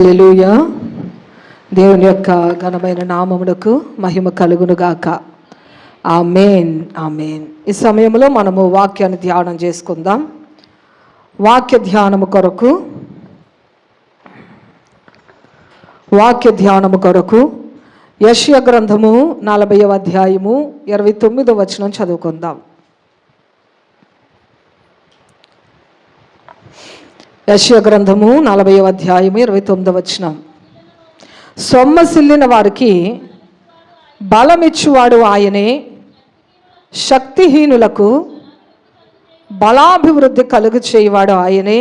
హల్లెలూయా. దేవుని యొక్క ఘనమైన నామమునకు మహిమ కలుగునుగాక. ఆమేన్, ఆమేన్. ఈ సమయంలో మనము వాక్యాన్ని ధ్యానం చేసుకుందాం. వాక్య ధ్యానము కొరకు యెషయా గ్రంథము 40వ అధ్యాయము 29వ వచనం చదువుకుందాం. యెషయా గ్రంథము 40వ అధ్యాయము 29వ వచనం. సొమ్మసిల్లిన వారికి బలమిచ్చువాడు ఆయనే, శక్తిహీనులకు బలాభివృద్ధి కలుగు చేయవాడు ఆయనే.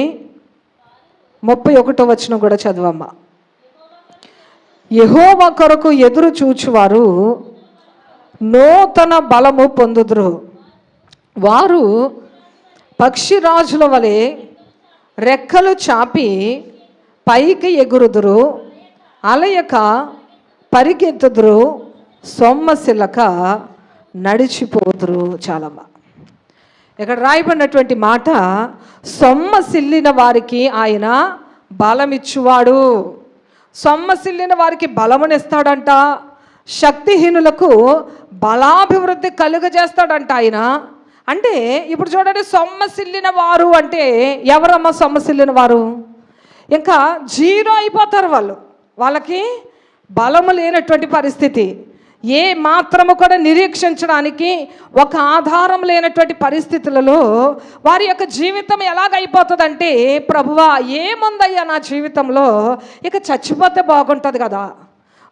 31వ వచనం కూడా చదవమ్మా. యెహోవా కొరకు ఎదురు చూచువారు నూతన బలము పొందుదురు. వారు పక్షిరాజుల వలె రెక్కలు చాపి పైకి ఎగురుదురు, అలయక పరిగెత్తుదురు, సొమ్మసిల్లక నడిచిపోదురు. చాలమ్మా. ఇక్కడ రాయబడినటువంటి మాట, సొమ్మసిల్లిన వారికి ఆయన బలమిచ్చువాడు. సొమ్మసిల్లిన వారికి బలమునిస్తాడంట, శక్తిహీనులకు బలాభివృద్ధి కలుగజేస్తాడంట ఆయన. అంటే ఇప్పుడు చూడండి, సొమ్మసిల్లిన వారు అంటే ఎవరమ్మా? సొమ్మసిల్లిన వారు ఇంకా జీరో అయిపోతారు. వాళ్ళకి బలము లేనటువంటి పరిస్థితి, ఏ మాత్రము కూడా నిరీక్షించడానికి ఒక ఆధారం లేనటువంటి పరిస్థితులలో వారి యొక్క జీవితం ఎలాగైపోతుందంటే, ప్రభువా ఏముందయ్యా నా జీవితంలో, ఇక చచ్చిపోతే బాగుంటుంది కదా.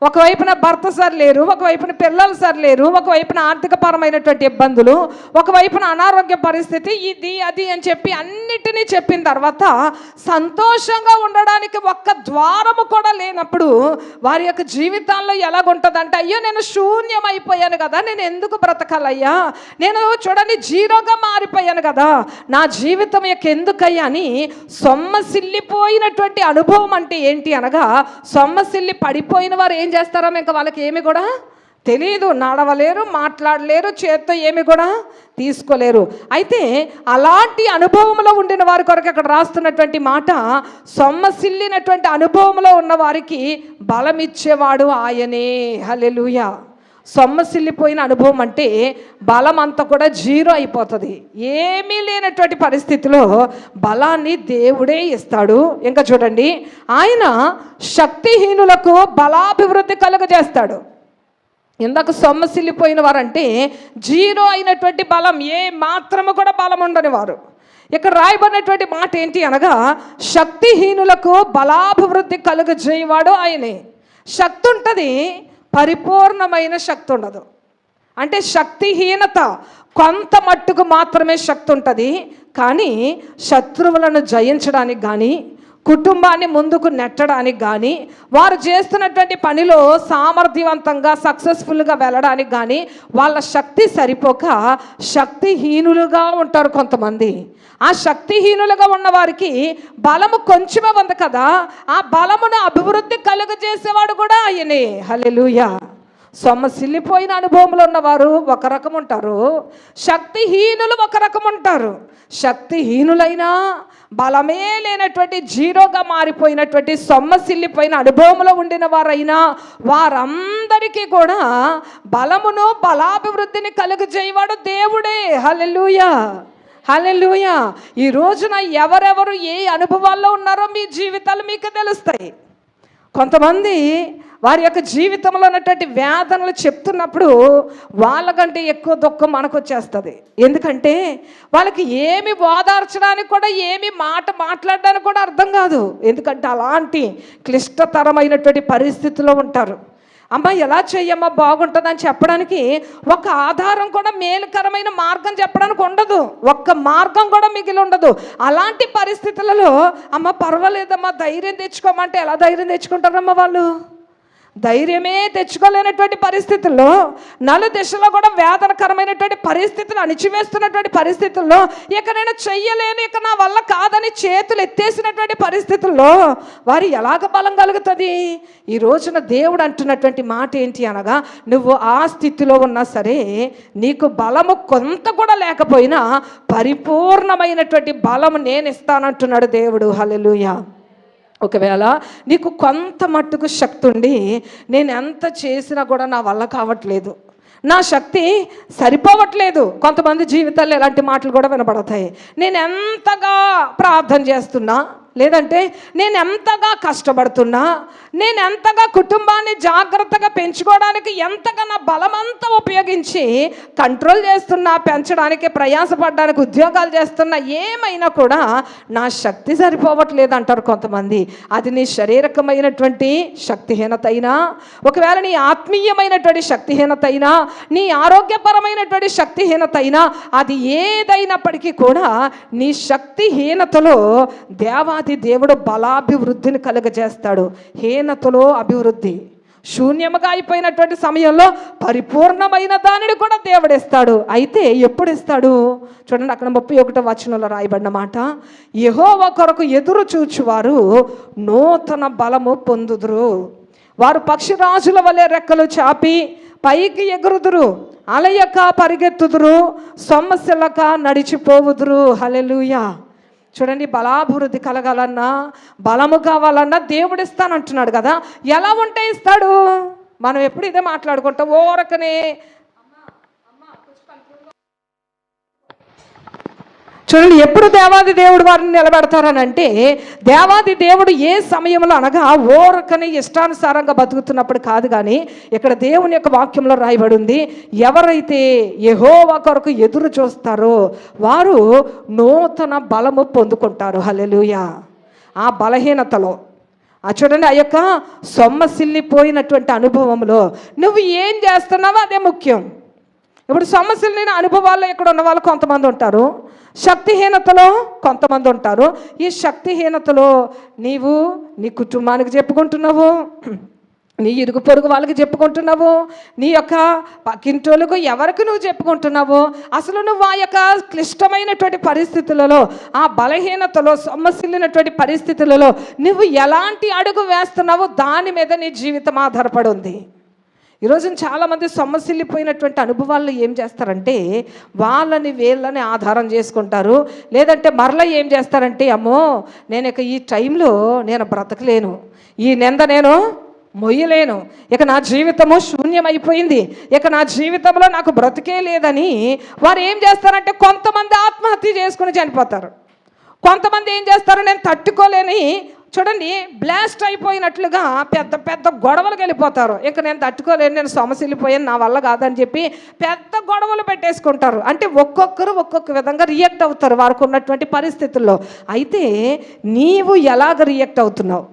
ఒకవైపున భర్త సరిలేరు, ఒకవైపున పిల్లలు సరిలేరు, ఒకవైపున ఆర్థికపరమైనటువంటి ఇబ్బందులు, ఒకవైపున అనారోగ్య పరిస్థితి, ఇది అది అని చెప్పి అన్నిటినీ చెప్పిన తర్వాత సంతోషంగా ఉండడానికి ఒక్క ద్వారము కూడా లేనప్పుడు వారి యొక్క జీవితాల్లో ఎలాగుంటుందంటే, అయ్యో నేను శూన్యమైపోయాను కదా, నేను ఎందుకు బ్రతకాలయ్యా, నేను చూడండి జీరోగా మారిపోయాను కదా, నా జీవితం యొక్క ఎందుకయ్యా అని సొమ్మసిల్లిపోయినటువంటి అనుభవం అంటే ఏంటి అనగా, సొమ్మసిల్లి పడిపోయిన వారు ఏం చేస్తారో ఇంకా వాళ్ళకి ఏమి కూడా తెలియదు, నడవలేరు, మాట్లాడలేరు, చేత్తో ఏమి కూడా తీసుకోలేరు. అయితే అలాంటి అనుభవంలో ఉండిన వారి కొరకు అక్కడ రాస్తున్నటువంటి మాట, సొమ్మసిల్లినటువంటి అనుభవంలో ఉన్న వారికి బలమిచ్చేవాడు ఆయనే. హల్లెలూయా. సొమ్మసిల్లిపోయిన అనుభవం అంటే బలం అంతా కూడా జీరో అయిపోతుంది. ఏమీ లేనటువంటి పరిస్థితిలో బలాన్ని దేవుడే ఇస్తాడు. ఇంకా చూడండి, ఆయన శక్తిహీనులకు బలాభివృద్ధి కలుగజేస్తాడు. ఇందాక సొమ్మసిల్లిపోయిన వారంటే జీరో అయినటువంటి బలం, ఏ మాత్రము కూడా బలం ఉండని వారు. ఇక్కడ రాయబడినటువంటి మాట ఏంటి అనగా, శక్తిహీనులకు బలాభివృద్ధి కలుగజేయవాడు ఆయనే. శక్తి ఉంటుంది, పరిపూర్ణమైన శక్తి ఉండదు. అంటే శక్తిహీనత కొంత మట్టుకు మాత్రమే శక్తి ఉంటుంది. కానీ శత్రువులను జయించడానికి కానీ, కుటుంబాన్ని ముందుకు నెట్టడానికి కానీ, వారు చేస్తున్నటువంటి పనిలో సామర్థ్యవంతంగా సక్సెస్ఫుల్గా వెళ్ళడానికి కానీ వాళ్ళ శక్తి సరిపోక శక్తిహీనులుగా ఉంటారు కొంతమంది. ఆ శక్తిహీనులుగా ఉన్న వారికి బలము కొంచెమే ఉంది కదా, ఆ బలమును అభివృద్ధి కలుగజేసేవాడు కూడా ఆయనే. హల్లెలూయా. సొమ్మసిల్లిపోయిన అనుభవంలో ఉన్నవారు ఒక రకం ఉంటారు, శక్తిహీనులు ఒక రకం ఉంటారు. శక్తిహీనులైనా బలమే లేనటువంటి జీరోగా మారిపోయినటువంటి సొమ్మసిల్లిపోయిన అనుభవంలో ఉండిన వారైనా వారందరికీ కూడా బలమును బలాభివృద్ధిని కలుగజేయవాడు దేవుడే. హల్లెలూయా, హల్లెలూయా. ఈ రోజున ఎవరెవరు ఏ అనుభవాల్లో ఉన్నారో మీ జీవితాలు మీకు తెలుస్తాయి. కొంతమంది వారి యొక్క జీవితంలో ఉన్నటువంటి వేదనలు చెప్తున్నప్పుడు వాళ్ళకంటే ఎక్కువ దుఃఖం మనకు వచ్చేస్తుంది. ఎందుకంటే వాళ్ళకి ఏమి ఓదార్చడానికి కూడా, ఏమి మాట్లాడడానికి కూడా అర్థం కాదు. ఎందుకంటే అలాంటి క్లిష్టతరమైనటువంటి పరిస్థితుల్లో ఉంటారు. అమ్మ ఎలా చెయ్యమ్మా బాగుంటుందని చెప్పడానికి ఒక ఆధారం కూడా, మేలుకరమైన మార్గం చెప్పడానికి ఉండదు, ఒక్క మార్గం కూడా మిగిలి ఉండదు. అలాంటి పరిస్థితులలో అమ్మ పర్వాలేదమ్మా ధైర్యం తెచ్చుకోమంటే ఎలా ధైర్యం తెచ్చుకుంటారమ్మా? వాళ్ళు ధైర్యమే తెచ్చుకోలేనటువంటి పరిస్థితుల్లో, నలు దిశలో కూడా వేదనకరమైనటువంటి పరిస్థితులు, అణిచివేస్తున్నటువంటి పరిస్థితుల్లో, ఇక నేను చెయ్యలేను, ఇక నా వల్ల కాదని చేతులు ఎత్తేసినటువంటి పరిస్థితుల్లో వారు ఎలాగ బలం కలుగుతుంది? ఈ రోజున దేవుడు అంటున్నటువంటి మాట ఏంటి అనగా, నువ్వు ఆ స్థితిలో ఉన్నా సరే నీకు బలము కొంత కూడా లేకపోయినా పరిపూర్ణమైనటువంటి బలము నేను ఇస్తానంటున్నాడు దేవుడు. హల్లెలూయా. ఒకవేళ నీకు కొంత మట్టుకు శక్తి ఉండి నేను ఎంత చేసినా కూడా నా వల్ల కావట్లేదు, నా శక్తి సరిపోవట్లేదు, కొంతమంది జీవితాల్లో ఇలాంటి మాటలు కూడా వినపడతాయి. నేను ఎంతగా ప్రార్థన చేస్తున్నా, లేదంటే నేను ఎంతగా కష్టపడుతున్నా, నేను ఎంతగా కుటుంబాన్ని జాగ్రత్తగా పెంచుకోవడానికి ఎంతగా నా బలమంతా ఉపయోగించి కంట్రోల్ చేస్తున్నా, పెంచడానికి ప్రయాసపడడానికి ఉద్యోగాలు చేస్తున్నా, ఏమైనా కూడా నా శక్తి సరిపోవట్లేదు అంటారు కొంతమంది. అది నీ శారీరకమైనటువంటి శక్తిహీనత అయినా, ఒకవేళ నీ ఆత్మీయమైనటువంటి శక్తిహీనత అయినా, నీ ఆరోగ్యపరమైనటువంటి శక్తిహీనత అయినా, అది ఏదైనప్పటికీ కూడా నీ శక్తిహీనతలో దేవుడు బలాభివృద్ధిని కలుగజేస్తాడు. హీనతలో అభివృద్ధి, శూన్యముగా అయిపోయినటువంటి సమయంలో పరిపూర్ణమైన దానిని కూడా దేవుడు ఇస్తాడు. అయితే ఎప్పుడు ఇస్తాడు చూడండి, అక్కడ 31వ వచనంలో రాయబడిన మాట, యెహోవా కొరకు ఎదురు చూచువారు నూతన బలము పొందుదురు, వారు పక్షిరాజుల వలె రెక్కలు చాపి పైకి ఎగురుదురు, అలయక పరిగెత్తుదురు, సొమ్మసిల్లక నడిచిపోవుదురు. హల్లెలూయా. చూడండి, బలాభివృద్ధి కలగాలన్నా, బలము కావాలన్నా దేవుడు ఇస్తానంటున్నాడు కదా. ఎలా ఉంటే ఇస్తాడు? మనం ఎప్పుడు ఇదే మాట్లాడుకుంటాం, ఓరకనే చూడండి. ఎప్పుడు దేవాది దేవుడు వారిని నిలబెడతారని అంటే, దేవాది దేవుడు ఏ సమయంలో అనగా ఓరకని ఇష్టానుసారంగా బతుకుతున్నప్పుడు కాదు. కానీ ఇక్కడ దేవుని యొక్క వాక్యంలో రాయబడి ఉంది, ఎవరైతే యెహోవా కొరకు ఎదురు చూస్తారో వారు నూతన బలము పొందుకుంటారు. హల్లెలూయా. ఆ బలహీనతలో చూడండి, ఆ యొక్క సొమ్మసిల్లిపోయినటువంటి అనుభవంలో నువ్వు ఏం చేస్తున్నావో అదే ముఖ్యం. ఇప్పుడు సొమ్మసిల్లిన అనుభవాల్లో ఇక్కడ ఉన్న వాళ్ళు కొంతమంది ఉంటారు, శక్తిహీనతలో కొంతమంది ఉంటారు. ఈ శక్తిహీనతలో నీవు నీ కుటుంబానికి చెప్పుకుంటున్నావు, నీ ఇరుగు పొరుగు వాళ్ళకి చెప్పుకుంటున్నావు, నీ యొక్క పక్కింటోళ్ళకు ఎవరికి నువ్వు చెప్పుకుంటున్నావు. అసలు నువ్వు ఆ యొక్క క్లిష్టమైనటువంటి పరిస్థితులలో, ఆ బలహీనతలో, సొమ్మసిల్లినటువంటి పరిస్థితులలో నువ్వు ఎలాంటి అడుగు వేస్తున్నావో దాని మీద నీ జీవితం ఆధారపడి ఉంది. ఈరోజు చాలామంది సొమ్మసిల్లిపోయినటువంటి అనుభవాల్లో ఏం చేస్తారంటే వాళ్ళని వీళ్ళని ఆధారం చేసుకుంటారు. లేదంటే మరలా ఏం చేస్తారంటే, అమ్మో నేను ఇక ఈ టైంలో నేను బ్రతకలేను, ఈ నింద నేను మొయ్యలేను, ఇక నా జీవితము శూన్యమైపోయింది, ఇక నా జీవితంలో నాకు బ్రతికే లేదని వారు ఏం చేస్తారంటే కొంతమంది ఆత్మహత్య చేసుకుని చనిపోతారు. కొంతమంది ఏం చేస్తారు, నేను తట్టుకోలేని చూడండి బ్లాస్ట్ అయిపోయినట్లుగా పెద్ద పెద్ద గొడవలకు వెళ్ళిపోతారు. ఇక నేను తట్టుకోలేను, నేను సొమ్మసిల్లిపోయాను, నా వల్ల కాదని చెప్పి పెద్ద గొడవలు పెట్టేసుకుంటారు. అంటే ఒక్కొక్కరు ఒక్కొక్క విధంగా రియాక్ట్ అవుతారు వారికి ఉన్నటువంటి పరిస్థితుల్లో. అయితే నీవు ఎలాగ రియాక్ట్ అవుతున్నావు?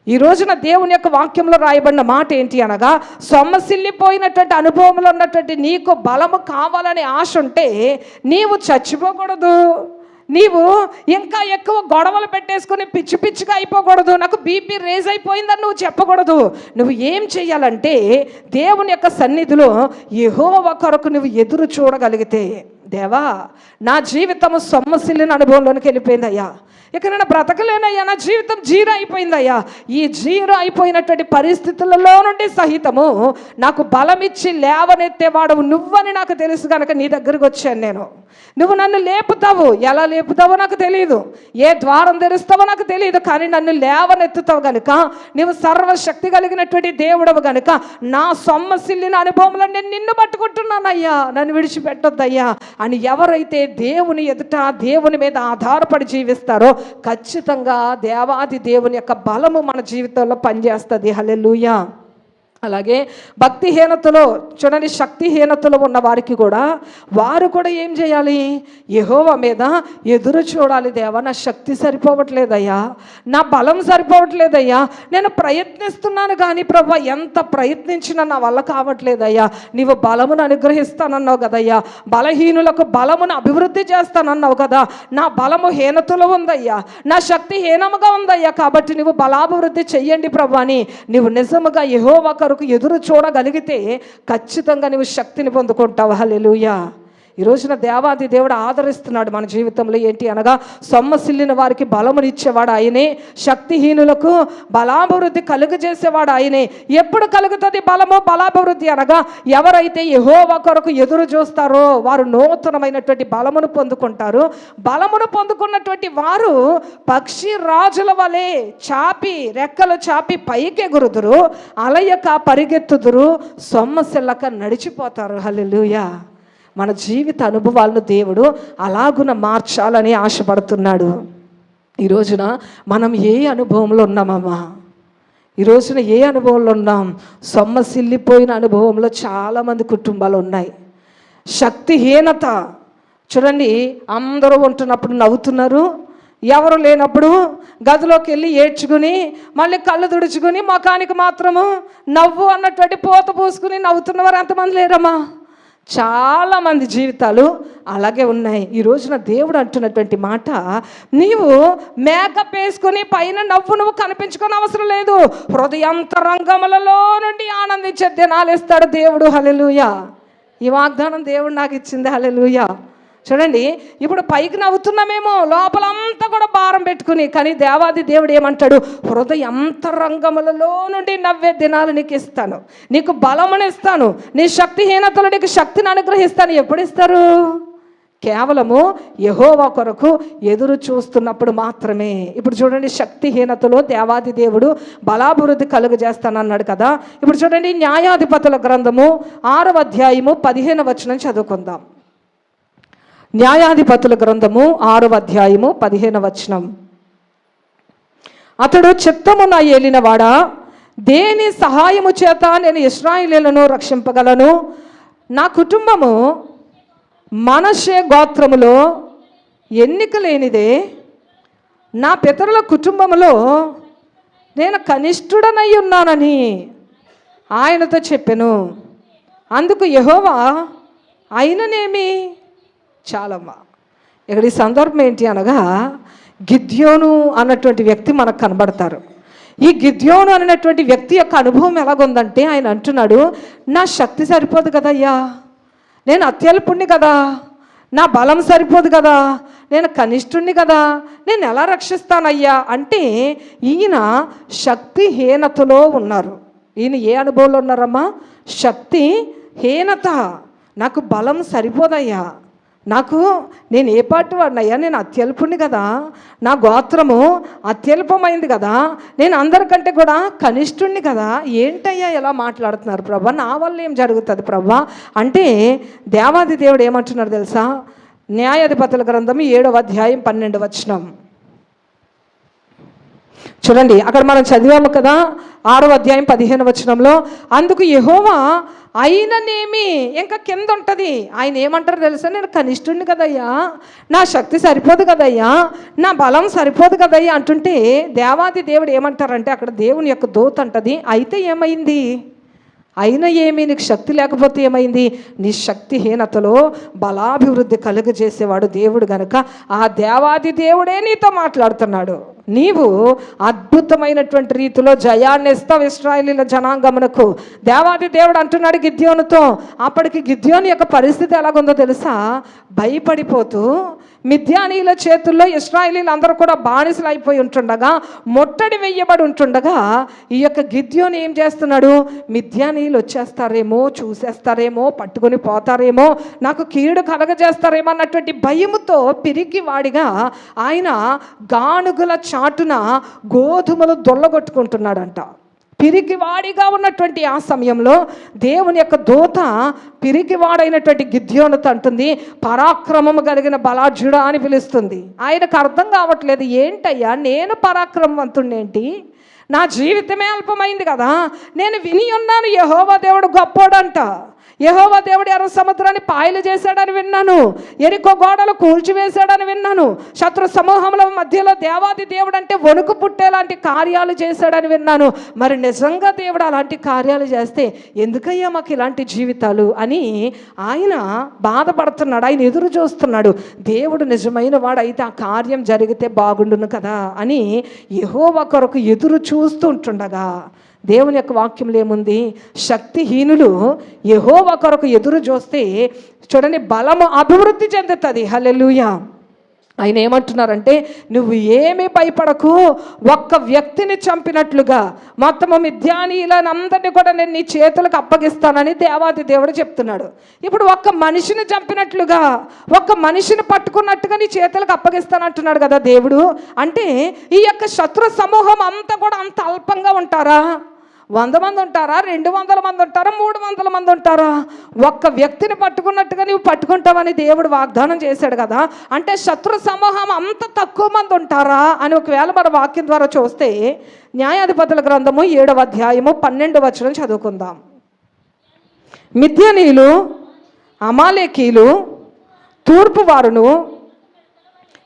ఈ రోజున దేవుని యొక్క వాక్యంలో రాయబడిన మాట ఏంటి అనగా, సొమ్మసిల్లిపోయినటువంటి అనుభవంలో ఉన్నటువంటి నీకు బలము కావాలనే ఆశ ఉంటే నీవు చచ్చిపోకూడదు, నీవు ఇంకా ఎక్కువ గొడవలు పెట్టేసుకుని పిచ్చి పిచ్చిగా అయిపోకూడదు, నాకు బీపీ రేజ్ అయిపోయిందని నువ్వు చెప్పకూడదు. నువ్వు ఏం చెయ్యాలంటే దేవుని యొక్క సన్నిధిలో యెహోవా కొరకు నువ్వు ఎదురు చూడగలిగితే, దేవా నా జీవితము సొమ్మసిల్లిన అనుభవంలోనికి వెళ్ళిపోయిందయ్యా, ఇక నేను బ్రతకలేనయ్యా, నా జీవితం జీరో అయిపోయిందయ్యా, ఈ జీరో అయిపోయినటువంటి పరిస్థితులలో నుండి సహితము నాకు బలమిచ్చి లేవనెత్తేవాడు నువ్వని నాకు తెలుసు కనుక నీ దగ్గరికి వచ్చాను నేను. నువ్వు నన్ను లేపుతావు, ఎలా లేపుతావో నాకు తెలియదు, ఏ ద్వారం తెరుస్తావో నాకు తెలియదు, కానీ నన్ను లేవనెత్తుతావు కనుక, నువ్వు సర్వశక్తి కలిగినటువంటి దేవుడవు కనుక నా సొమ్మసిల్లిన అనుభవంలో నేను నిన్ను పట్టుకుంటున్నానయ్యా, నన్ను విడిచిపెట్టొద్దయ్యా అని ఎవరైతే దేవుని ఎదుట దేవుని మీద ఆధారపడి జీవిస్తారో ఖచ్చితంగా దేవాది దేవుని యొక్క బలము మన జీవితంలో పనిచేస్తుంది. హల్లెలూయా. అలాగే భక్తిహీనతలో చూడండి, శక్తిహీనతలో ఉన్న వారికి కూడా వారు కూడా ఏం చేయాలి, యెహోవా మీద ఎదురు చూడాలి. దేవా నా శక్తి సరిపోవట్లేదయ్యా, నా బలం సరిపోవట్లేదయ్యా, నేను ప్రయత్నిస్తున్నాను కానీ ప్రభా ఎంత ప్రయత్నించినా నా వల్ల కావట్లేదయ్యా, నీవు బలమును అనుగ్రహిస్తానన్నావు కదయ్యా, బలహీనులకు బలమును అభివృద్ధి చేస్తానన్నావు కదా, నా బలము హీనతలో ఉందయ్యా, నా శక్తి హీనముగా ఉందయ్యా, కాబట్టి నువ్వు బలాభివృద్ధి చెయ్యండి ప్రభా అని నీవు నిజముగా యెహోవా కొరకు ఎదురు చూడగలిగితే ఖచ్చితంగా నువ్వు శక్తిని పొందుకుంటావు. హల్లెలూయా. ఈ రోజున దేవాది దేవుడు ఆదరిస్తున్నాడు మన జీవితంలో. ఏంటి అనగా సొమ్మసిల్లిన వారికి బలమునిచ్చేవాడు ఆయనే, శక్తిహీనులకు బలాభివృద్ధి కలుగజేసేవాడు ఆయనే. ఎప్పుడు కలుగుతుంది బలము బలాభివృద్ధి అనగా ఎవరైతే యెహోవా కొరకు ఎదురు చూస్తారో వారు నూతనమైనటువంటి బలమును పొందుకుంటారు. బలమును పొందుకున్నటువంటి వారు పక్షి రాజుల వలె చాపి రెక్కలు చాపి పైకి ఎగురుదురు, అలయక పరిగెత్తుదురు, సొమ్మసిల్లక నడిచిపోతారు. హల్లెలూయా. మన జీవిత అనుభవాలను దేవుడు అలాగున మార్చాలని ఆశపడుతున్నాడు. ఈ రోజున మనం ఏ అనుభవంలో ఉన్నామమ్మా? ఈ రోజున ఏ అనుభవంలో ఉన్నాం? సొమ్మసిల్లిపోయిన అనుభవంలో చాలామంది కుటుంబాలు ఉన్నాయి. శక్తిహీనత చూడండి, అందరూ ఉంటున్నప్పుడు నవ్వుతున్నారు, ఎవరు లేనప్పుడు గదిలోకి వెళ్ళి ఏడ్చుకుని మళ్ళీ కళ్ళు తుడుచుకుని ముఖానికి మాత్రము నవ్వు అన్నటువంటి పూత పూసుకుని నవ్వుతున్నవారు ఎంతమంది లేరమ్మా? చాలామంది జీవితాలు అలాగే ఉన్నాయి. ఈ రోజున దేవుడు అంటున్నటువంటి మాట, నీవు మేకప్ వేసుకుని పైన నవ్వు నువ్వు కనిపించుకొని అవసరం లేదు, హృదయాంతరంగములలో నుండి ఆనందించే దినాలు ఇస్తాడు దేవుడు. హల్లెలూయా. ఈ వాగ్దానం దేవుడు నాకు ఇచ్చింది. హల్లెలూయా. చూడండి, ఇప్పుడు పైకి నవ్వుతున్నామేమో, లోపలంతా కూడా భారం పెట్టుకుని, కానీ దేవాది దేవుడు ఏమంటాడు? హృదయ అంతరంగములలో నుండి నవ్వే దినాలు నీకు ఇస్తాను, నీకు బలమును ఇస్తాను, నీ శక్తిహీనతలో నీకు శక్తిని అనుగ్రహిస్తాను. ఎప్పుడు ఇస్తారు? కేవలము యెహోవా కొరకు ఎదురు చూస్తున్నప్పుడు మాత్రమే. ఇప్పుడు చూడండి, శక్తిహీనతలో దేవాది దేవుడు బలాభివృద్ధి కలుగజేస్తానన్నాడు కదా. ఇప్పుడు చూడండి, న్యాయాధిపతుల గ్రంథము 6వ అధ్యాయము 15వ వచనం చదువుకుందాం. న్యాయాధిపతుల గ్రంథము 6వ అధ్యాయము 15వ వచనం. అతడు చిత్తమున ఏలినవాడా, దేని సహాయము చేత నేను ఇశ్రాయేలీయులను రక్షింపగలను? నా కుటుంబము మనష్షే గోత్రములో ఎన్నిక లేనిదే, నా పితరుల కుటుంబములో నేను కనిష్ఠుడనై ఉన్నానని ఆయనతో చెప్పెను. అందుకు యెహోవా అయిననేమి? చాలమ్మా. ఇక్కడ ఈ సందర్భం ఏంటి అనగా, గిద్యోను అన్నటువంటి వ్యక్తి మనకు కనబడతారు. ఈ గిద్యోను అనేటువంటి వ్యక్తి యొక్క అనుభవం ఎలాగుందంటే, ఆయన అంటున్నాడు, నా శక్తి సరిపోదు కదయ్యా, నేను అత్యల్పుణ్ణి కదా, నా బలం సరిపోదు కదా, నేను కనిష్ఠుణ్ణి కదా, నేను ఎలా రక్షిస్తానయ్యా అంటే, ఈయన శక్తిహీనతలో ఉన్నారు. ఈయన ఏ అనుభవంలో ఉన్నారమ్మా? శక్తిహీనత. నాకు బలం సరిపోదయ్యా, నేను ఏ పాటు వాడినయ్యా, నేను అత్యల్పుణ్ణి కదా, నా గోత్రము అత్యల్పమైంది కదా, నేను అందరికంటే కూడా కనిష్ఠుణ్ణి కదా, ఏంటయ్యా ఎలా మాట్లాడుతున్నారు ప్రభా, నా వల్ల ఏం జరుగుతుంది ప్రభా అంటే, దేవాది దేవుడు ఏమంటున్నారు తెలుసా? న్యాయాధిపతుల గ్రంథం 7వ అధ్యాయం 12వ వచనం చూడండి. అక్కడ మనం చదివాము కదా, 6వ అధ్యాయం 15వ వచనంలో, అందుకు యెహోవా అయిననేమి, ఇంకా కింద ఉంటుంది. ఆయన ఏమంటారు తెలుసా? నేను కనిష్ఠుణ్ణి కదయ్యా, నా శక్తి సరిపోదు కదయ్యా, నా బలం సరిపోదు కదయ్యా అంటుంటే, దేవాది దేవుడు ఏమంటారంటే, అక్కడ దేవుని యొక్క దూత అంటది, అయితే ఏమైంది? అయినా ఏమి, నీకు శక్తి లేకపోతే ఏమైంది? నీ శక్తిహీనతలో బలాభివృద్ధి కలుగజేసేవాడు దేవుడు గనుక ఆ దేవాది దేవుడే నీతో మాట్లాడుతున్నాడు. నీవు అద్భుతమైనటువంటి రీతిలో జయాన్ని ఇస్తావు ఇశ్రాయేలీయుల జనాంగమునకు. దేవాది దేవుడు అంటున్నాడు గిద్యోనుతో. అప్పటికి గిద్యోను యొక్క పరిస్థితి ఎలాగుందో తెలుసా? భయపడిపోతూ మిద్యానీయుల చేతుల్లో ఇశ్రాయేలీయులు అందరూ కూడా బానిసలు అయిపోయి ఉంటుండగా, ముట్టడి వెయ్యబడి ఉంటుండగా, ఈ యొక్క గిద్యోను ఏం చేస్తున్నాడు? మిద్యానీయులు వచ్చేస్తారేమో, చూసేస్తారేమో, పట్టుకొని పోతారేమో, నాకు కీడు కలగజేస్తారేమో అన్నటువంటి భయముతో పిరికి వాడిగా ఆయన గానుగుల చాటున గోధుమలు దొల్లగొట్టుకుంటున్నాడంట. పిరికివాడిగా ఉన్నటువంటి ఆ సమయంలో దేవుని యొక్క దూత పిరికివాడైనటువంటి గిద్యోనుతో అంటుంది, పరాక్రమము కలిగిన బలాఢ్యుడా అని పిలుస్తుంది. ఆయనకు అర్థం కావట్లేదు, ఏంటయ్యా నేను పరాక్రమవంతుడేంటి, నా జీవితమే అల్పమైంది కదా, నేను విని ఉన్నాను యెహోవా దేవుడు గొప్పోడంట, యెహోవా దేవుడు ఎర్ర సముద్రాన్ని పాయలు చేశాడని విన్నాను, ఎరికో గోడలు కూల్చివేశాడని విన్నాను, శత్రు సమూహముల మధ్యలో దేవాది దేవుడు అంటే వణుకు పుట్టేలాంటి కార్యాలు చేశాడని విన్నాను. మరి నిజంగా దేవుడు అలాంటి కార్యాలు చేస్తే ఎందుకయ్యా మాకు ఇలాంటి జీవితాలు అని ఆయన బాధపడుతున్నాడు. ఆయన ఎదురు చూస్తున్నాడు. దేవుడు నిజమైన వాడు అయితే ఆ కార్యం జరిగితే బాగుండును కదా అని యెహోవా కొరకు ఎదురు చూస్తూ ఉంటుండగా దేవుని యొక్క వాక్యంలో ఏముంది? శక్తిహీనులు యెహోవా కొరకు ఎదురు చూస్తే చూడండి బలము అభివృద్ధి చెందుతుంది. హల్లెలూయా. ఆయన ఏమంటున్నారంటే, నువ్వు ఏమీ భయపడకు, ఒక్క వ్యక్తిని చంపినట్లుగా మొత్తము మిద్యానీయులను అందరినీ కూడా నేను నీ చేతులకు అప్పగిస్తానని దేవాది దేవుడు చెప్తున్నాడు. ఇప్పుడు ఒక్క మనిషిని చంపినట్లుగా, ఒక్క మనిషిని పట్టుకున్నట్టుగా నీ చేతులకు అప్పగిస్తానంటున్నాడు కదా దేవుడు. అంటే ఈ యొక్క శత్రు సమూహం అంతా కూడా అంత అల్పంగా ఉంటారా? 100 మంది ఉంటారా? 200 మంది ఉంటారా? 300 మంది ఉంటారా? ఒక్క వ్యక్తిని పట్టుకున్నట్టుగా నువ్వు పట్టుకుంటావని దేవుడు వాగ్దానం చేశాడు కదా. అంటే శత్రు సమూహం అంత తక్కువ మంది ఉంటారా అని ఒకవేళ మన వాక్యం ద్వారా చూస్తే, న్యాయాధిపతుల గ్రంథము 7వ అధ్యాయము 12వ వచనం చదువుకుందాం. మిద్యానీయులు, అమాలేకీలు తూర్పు వారును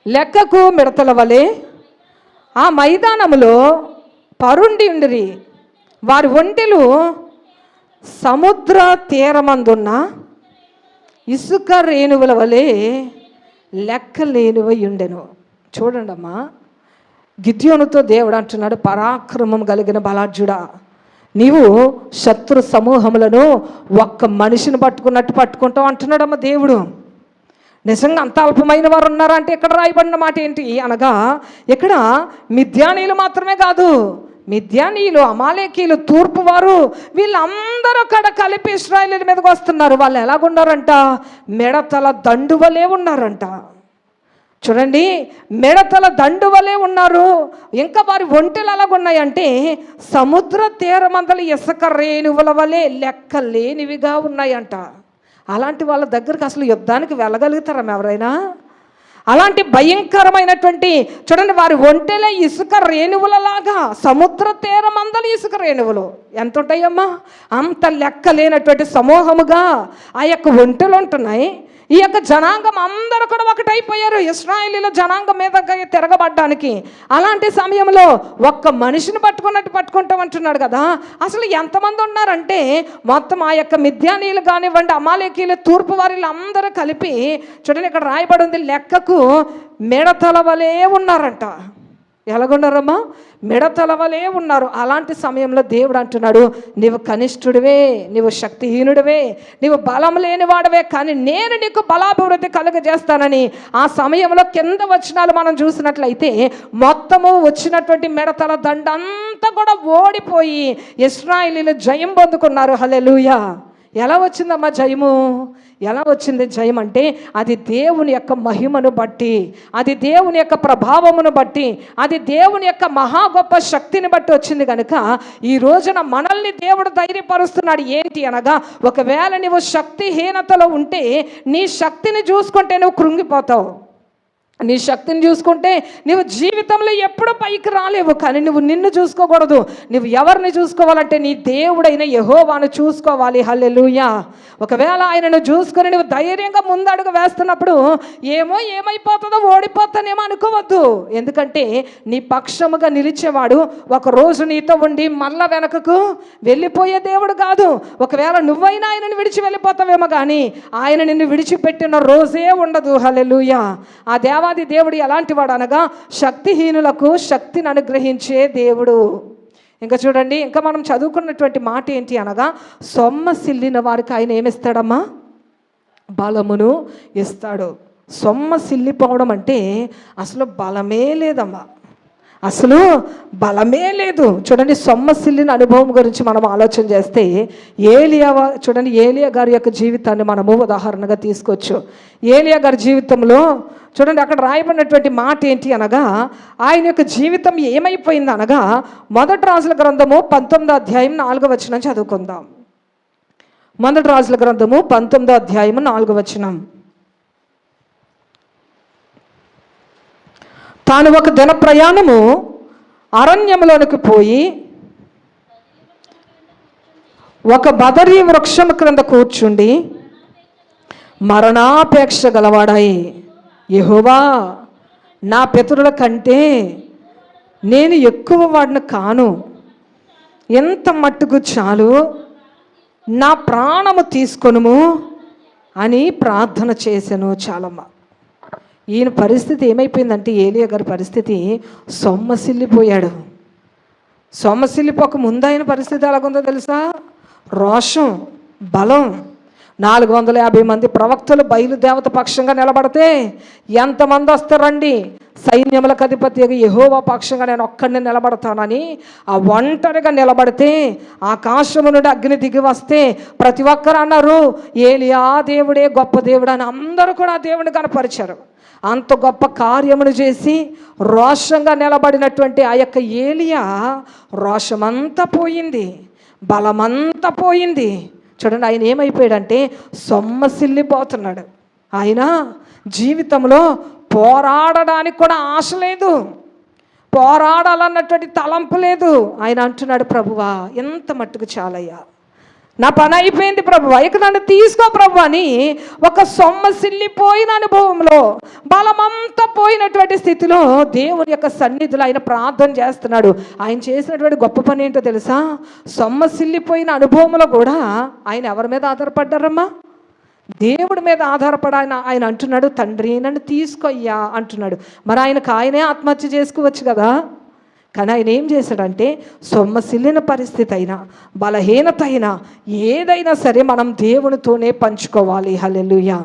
లెక్కకు మిడతల వలె ఆ మైదానములో పరుండి ఉండిరి. వారి ఒంటెలు సముద్ర తీరమందున్న ఇసుక రేణువుల వలె లెక్కలేనివై ఉండెను. చూడండి అమ్మా, గిద్యోనుతో దేవుడు అంటున్నాడు, పరాక్రమం కలిగిన బలాఢ్యుడా, నీవు శత్రు సమూహములను ఒక్క మనిషిని పట్టుకున్నట్టు పట్టుకుంటావు అంటున్నాడమ్మ దేవుడు. నిజంగా అంత అల్పమైన వారు ఉన్నారా అంటే ఇక్కడ రాయబడిన మాట ఏంటి అనగా, ఇక్కడ మిద్యానీయులు మాత్రమే కాదు, మిద్యానీయులు, అమాలేకీలు, తూర్పు వారు వీళ్ళందరూ కూడా కలిపి ఇశ్రాయేలీయుల మీదకి వస్తున్నారు. వాళ్ళు ఎలాగున్నారంట? మిడతల దండు వలె ఉన్నారంట. చూడండి, మిడతల దండు వలె ఉన్నారు. ఇంకా వారి ఒంటెలు ఎలాగున్నాయంటే సముద్ర తీరమందలి ఇసుక రేణువుల వలె లెక్క లేనివిగా ఉన్నాయంట. అలాంటి వాళ్ళ దగ్గరికి అసలు యుద్ధానికి వెళ్ళగలుగుతారా ఎవరైనా? అలాంటి భయంకరమైనటువంటి చూడండి, వారి ఒంటెలే ఇసుక రేణువులలాగా, సముద్ర తీరమందలి ఇసుక రేణువులు ఎంత ఉంటాయమ్మా? అంత లెక్క లేనటువంటి సమూహముగా ఆ యొక్క ఒంటెలు ఉంటున్నాయి. ఈ యొక్క జనాంగం అందరూ కూడా ఒకటైపోయారు ఇశ్రాయేలీయుల జనాంగం మీద తిరగబడ్డానికి. అలాంటి సమయంలో ఒక్క మనిషిని పట్టుకున్నట్టు పట్టుకుంటామంటున్నాడు కదా. అసలు ఎంతమంది ఉన్నారంటే మొత్తం ఆ యొక్క మిద్యానీయులు కానివ్వండి, అమాలేకీయులు, తూర్పు వారిలు అందరూ కలిపి చూడండి ఇక్కడ రాయబడి ఉంది, లెక్కకు మిడతల వలె ఉన్నారంట. ఎలాగున్నారమ్మా? మిడతల వలె ఉన్నారు. అలాంటి సమయంలో దేవుడు అంటున్నాడు, నీవు కనిష్ఠుడివే, నీవు శక్తిహీనుడివే, నీవు బలం లేనివాడవే, కానీ నేను నీకు బలాభివృద్ధి కలుగజేస్తానని ఆ సమయంలో కింద వచనాలు మనం చూసినట్లయితే మొత్తము వచ్చినటువంటి మిడతల దండంతా కూడా ఓడిపోయి ఇశ్రాయేలీయులు జయం పొందుకున్నారు. హల్లెలూయా. ఎలా వచ్చిందమ్మా జయము? ఎలా వచ్చింది జయం అంటే అది దేవుని యొక్క మహిమను బట్టి, అది దేవుని యొక్క ప్రభావమును బట్టి, అది దేవుని యొక్క మహా గొప్ప శక్తిని బట్టి వచ్చింది కనుక ఈ రోజున మనల్ని దేవుడు ధైర్యపరుస్తున్నాడు. ఏంటి అనగా, ఒకవేళ నువ్వు శక్తిహీనతలో ఉంటే నీ శక్తిని చూసుకుంటే నువ్వు కృంగిపోతావు. నీ శక్తిని చూసుకుంటే నువ్వు జీవితంలో ఎప్పుడు పైకి రాలేవు. కానీ నువ్వు నిన్ను చూసుకోకూడదు. నువ్వు ఎవరిని చూసుకోవాలంటే నీ దేవుడైన యెహోవాను చూసుకోవాలి. హల్లెలూయా. ఒకవేళ ఆయనను చూసుకొని నువ్వు ధైర్యంగా ముందడుగు వేస్తున్నప్పుడు ఏమైపోతుందో, ఓడిపోతానేమో అనుకోవద్దు. ఎందుకంటే నీ పక్షముగా నిలిచేవాడు ఒకరోజు నీతో ఉండి మళ్ళా వెనకకు వెళ్ళిపోయే దేవుడు కాదు. ఒకవేళ నువ్వైనా ఆయనను విడిచి వెళ్ళిపోతావేమో కానీ ఆయన నిన్ను విడిచిపెట్టిన రోజే ఉండదు. హల్లెలూయా. ఆ దేవాది దేవుడు ఎలాంటి వాడు అనగా శక్తిహీనులకు శక్తిని అనుగ్రహించే దేవుడు. ఇంకా చూడండి, ఇంకా మనం చదువుకున్నటువంటి మాట ఏంటి అనగా, సొమ్మసిల్లిన వారికి ఆయన ఏమిస్తాడమ్మా? బలమును ఇస్తాడు. సొమ్మసిల్లిపోవడం అంటే అసలు బలమే లేదమ్మా, అసలు బలమే లేదు. చూడండి, సొమ్మసిల్లిన అనుభవం గురించి మనం ఆలోచన చేస్తే చూడండి ఏలియా గారి యొక్క జీవితాన్ని మనము ఉదాహరణగా తీసుకోవచ్చు. ఏలియా గారి జీవితంలో చూడండి అక్కడ రాయబడినటువంటి మాట ఏంటి అనగా, ఆయన యొక్క జీవితం ఏమైపోయింది అనగా, మొదటి రాజుల గ్రంథము 19వ అధ్యాయం 4వ వచనం చదువుకుందాం. మొదటి రాజుల గ్రంథము 19వ అధ్యాయము 4వ వచనం. తాను ఒక దిన ప్రయాణము అరణ్యములోనికి పోయి ఒక బదరీ వృక్షము క్రింద కూర్చుండి మరణాపేక్ష గలవాడాయి, యెహోవా, నా పితరుల కంటే నేను ఎక్కువ వాడిని కాను, ఎంత మట్టుకు చాలు, నా ప్రాణము తీసుకొనుము అని ప్రార్థన చేశాను. చాలమ్మ. ఈయన పరిస్థితి ఏమైపోయిందంటే ఏలియా గారి పరిస్థితి సొమ్మసిల్లిపోయాడు. సొమ్మసిల్లిపోక ముందైన పరిస్థితి ఎలాగుందో తెలుసా? రోషం, బలం. 450 మంది ప్రవక్తలు బయలుదేవత పక్షంగా నిలబడితే ఎంతమంది వస్తారండి? సైన్యములకు అధిపతి యెహోవా పక్షంగా నేను ఒక్కడిని నిలబడతానని ఆ ఒంటరిగా నిలబడితే ఆకాశము నుండి అగ్ని దిగి వస్తే ప్రతి ఒక్కరు అన్నారు, ఏలియా దేవుడే గొప్ప దేవుడు అని. అందరూ కూడా దేవుని కనపరిచారు. అంత గొప్ప కార్యమును చేసి రోషంగా నిలబడినటువంటి ఆ యొక్క ఏలియా రోషమంతా పోయింది, బలమంతా పోయింది. చూడండి, ఆయన ఏమైపోయాడంటే సొమ్మసిల్లిపోతున్నాడు. ఆయన జీవితంలో పోరాడడానికి కూడా ఆశ లేదు, పోరాడాలన్నటువంటి తలంపు లేదు. ఆయన అంటున్నాడు, ప్రభువా ఎంత మట్టుకు చాలయ్యా, నా పని అయిపోయింది ప్రభువా, ఇక నన్ను తీసుకో ప్రభు అని ఒక సొమ్మసిల్లిపోయిన అనుభవంలో, బలమంతా పోయినటువంటి స్థితిలో దేవుని యొక్క సన్నిధిలో ఆయన ప్రార్థన చేస్తున్నాడు. ఆయన చేసినటువంటి గొప్ప పని ఏంటో తెలుసా? సొమ్మసిల్లిపోయిన అనుభవంలో కూడా ఆయన ఎవరి మీద ఆధారపడ్డారమ్మా? దేవుడి మీద ఆధారపడి ఆయన అంటున్నాడు, తండ్రి నన్ను తీసుకోయ్యా అంటున్నాడు. మరి ఆయనే ఆత్మహత్య చేసుకోవచ్చు కదా. కానీ ఆయన ఏం చేశాడంటే సొమ్మసిల్లిన పరిస్థితి అయినా, బలహీనత అయినా, ఏదైనా సరే మనం దేవునితోనే పంచుకోవాలి. హల్లెలూయా.